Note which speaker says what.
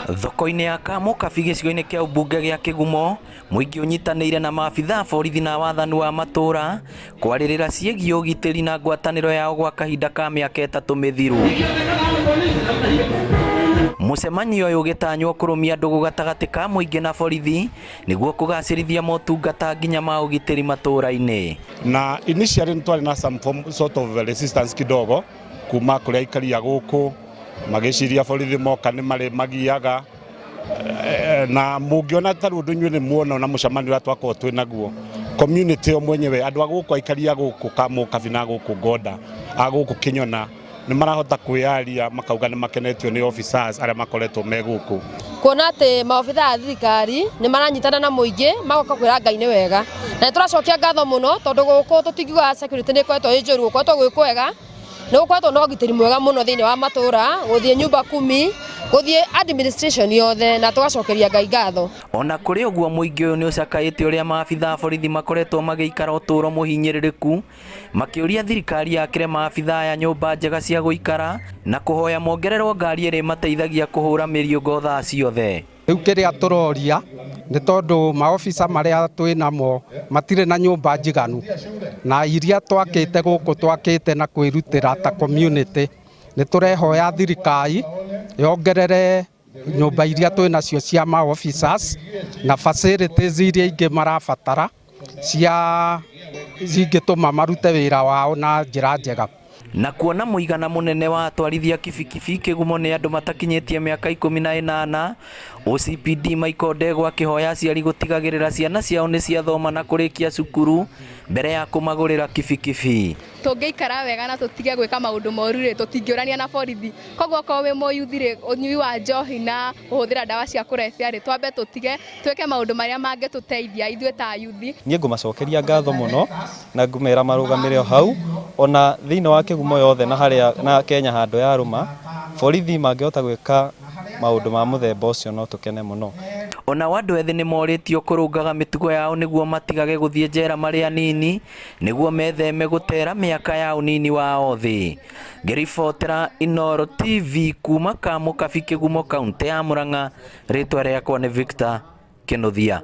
Speaker 1: Thoko-inĩ ya Kamukabi gĩcigo-inĩ kĩa ũmbunge gĩa Kĩgumo, mũingĩ ũnyitanĩire na maabithaa borithi na wathani wa matũra kwarĩrĩra ciĩgiĩ ũgitĩri na ngwatanĩro yao gwa kahinda ka mĩaka 3 mĩthiru. Mũcemanio ũyũ ũgĩtanywo kũrũmia ndũgũ gatagatĩ ka mũingĩ na borithi nĩguo kũgacĩrithia motungata nginya ma ũgitĩri matũra-inĩ.
Speaker 2: Na initially nĩtwarĩ na some sort of resistance kidogo kuma kũrĩa aikaria gũkũ magĩciria borithi moka nĩ marĩ magiaga na mũngĩona tarĩ ũndũ inyuĩ nĩ muona na mũcemanio ũrĩa twakorwo twĩ naguo community o mwenyewe andũ a gũkũ aikaria gũkũ Kamukabi na gũkũ Ngoda a gũkũ Kĩnyona nĩ marahota kwĩyaria makauga nĩ makenetio nĩ officers arĩa makoretwo me gũkũ.
Speaker 3: Kuona atĩ maobithaa a thirikari nĩ maranyitana na mũingĩ magoka kwĩra Ngai nĩ wega, na tũracokia ngatho mũno tondũ gũkũ tũtingiuga security nĩ ĩkoretwo ĩ njũru, gũkoretwo gwĩ kwega, nĩ gũkoretwo na ũgitĩri mwega mũno thĩinĩ wa matũra, gũthiĩ nyumba kumi, gũthiĩ administration yothe, na tũgacokeria Ngai ngatho.
Speaker 1: Ona kũrĩ ũguo mũingĩ ũyũ nĩ ũcakaĩte ũrĩa maabithaa borithi makoretwo magĩikara ũtũũro mũhinyĩrĩrĩku, makĩũria thirikari yakĩre maabithaa ya nyũmba njega cia gũikara na kũhoya mongererwo ngari ĩrĩa mateithagia kũhũra mĩriũngo thaa ciothe.
Speaker 4: Rĩu kĩrĩa tũroria nĩ tondũ maobica marĩa twĩ namo matirĩ na nyũmba njiganu, na iria twakĩte gũkũ twakĩte na kwĩrutĩra ta community, nĩ tũrehoya thirikari yongerere nyũmba iria twĩ nacio cia maofficers na facilities iria ingĩ marabatara cia zingĩtũma marute wĩra wao na njĩra njega.
Speaker 1: Na kuona mũigana mũnene wa atwarithia kibikibi Kĩgumo nĩ andũ matakinyĩtie mĩaka 18, OCPD Michael Ndegwa akĩhoya aciari gũtigagĩrĩra ciana ciao nĩ ciathoma na kũrĩkia cukuru mbere ya kũmagũrĩra kibikibi.
Speaker 5: Tũngĩikara wega na tũtige gwĩka maũndũ moru rĩ, tũtingĩũrania na borithi. Koguo okorwo wĩ mũyuthi rĩ, ũnyui wa njohi na ũhũthĩra ndawa cia kũrebia rĩ, twambe tũtige twĩke maũndũ marĩa mangĩtũteithia ithuĩ ta yuthi.
Speaker 6: Niĩ ngũmacokeria ngatho mũno na ngũmera marũgamĩre hau, ona thĩinĩ wa Kĩgumo yothe na harĩa na Kenya handũ ya rũma, borithi mangĩhota gwĩka maũndũ ma mũthemba ũcio no tũkene mũno.
Speaker 1: Ona andũ ethĩ nĩ morĩtio kũrũngaga mĩtugo yao nĩguo matigage gũthiĩ njera marĩ anini nĩguo metheme gũtera mĩaka ya ũnini wao thĩ. Ngĩribotera Inooro TV kuma Kamukabi Kĩgumo kaunti ya Murang'a, rĩtwa rĩakwa nĩ Victor Kĩnuthia.